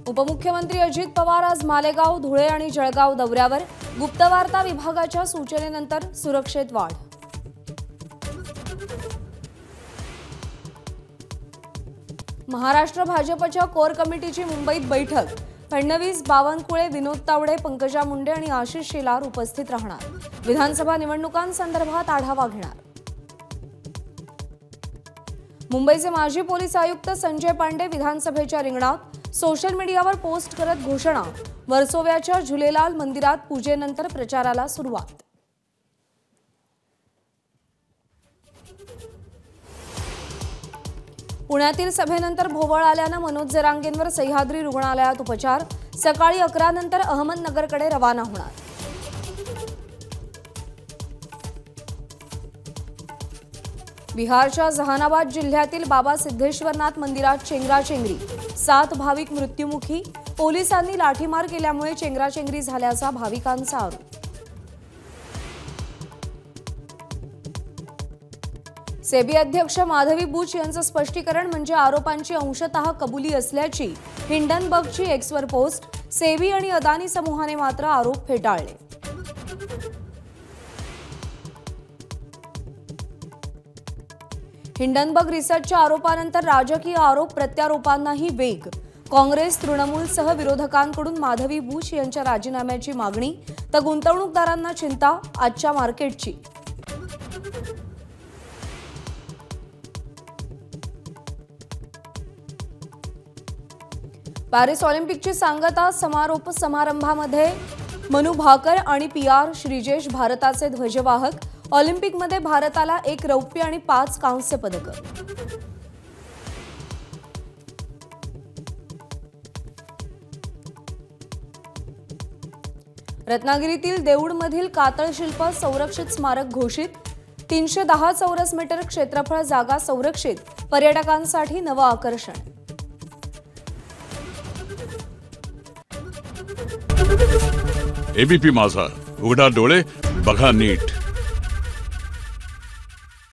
उपमुख्यमंत्री अजित पवार आज मालेगाव, धुळे आणि जळगाव दौऱ्यावर. गुप्तवार्ता विभागाच्या सूचनेनंतर सुरक्षेत वाढ. महाराष्ट्र भाजपच्या कोर कमिटीची मुंबईत बैठक. फडणवीस, बावनकुळे, विनोद तावडे, पंकजा मुंडे आणि आशिष शेलार उपस्थित राहणार. विधानसभा निवडणुकांसंदर्भात आढावा घेणार. मुंबईचे माजी पोलीस आयुक्त संजय पांडे विधानसभेच्या रिंगणात. सोशल मीडियावर पोस्ट करत घोषणा. वर्सोव्याच्या झुलेलाल मंदिरात पूजेनंतर प्रचाराला सुरुवात. पुण्यातील सभेनंतर भोवळ आल्यानं मनोज जरांगेंवर सह्याद्री रुग्णालयात उपचार. सकाळी 11 नंतर अहमदनगरकडे रवाना होणार. बिहारच्या जहानाबाद जिल्ह्यातील बाबा सिद्धेश्वरनाथ मंदिरात चेंगराचेंगरी. 7 भाविक मृत्युमुखी. पोलिसांनी लाठीमार केल्यामुळे चेंगराचेंगरी झाल्याचा भाविकांचा आरोप. सेबी अध्यक्ष माधवी बुच यांचं स्पष्टीकरण म्हणजे आरोपांची अंशतः कबुली असल्याची हिंडनबर्गची एक्सवर पोस्ट. सेबी आणि अदानी समूहाने मात्र आरोप फेटाळले. हिंडनबर्ग रिसर्चच्या आरोपानंतर राजकीय आरोप प्रत्यारोपांनाही वेग. काँग्रेस, तृणमूलसह विरोधकांकडून माधवी बुच यांच्या राजीनाम्याची मागणी. तर गुंतवणूकदारांना चिंता आजच्या मार्केटची. पॅरिस ऑलिम्पिकची सांगता समारोप समारंभामध्ये मनू भाकर आणि PR श्रीजेश भारताचे ध्वजवाहक. ऑलिम्पिकमध्ये भारताला 1 रौप्य आणि 5 कांस्य पदकं. रत्नागिरीतील देऊळमधील कातळ शिल्प संरक्षित स्मारक घोषित. 310 चौरस मीटर क्षेत्रफळ जागा संरक्षित. पर्यटकांसाठी नवं आकर्षण. ABP माझा, उघडा डोळे बघा नीट.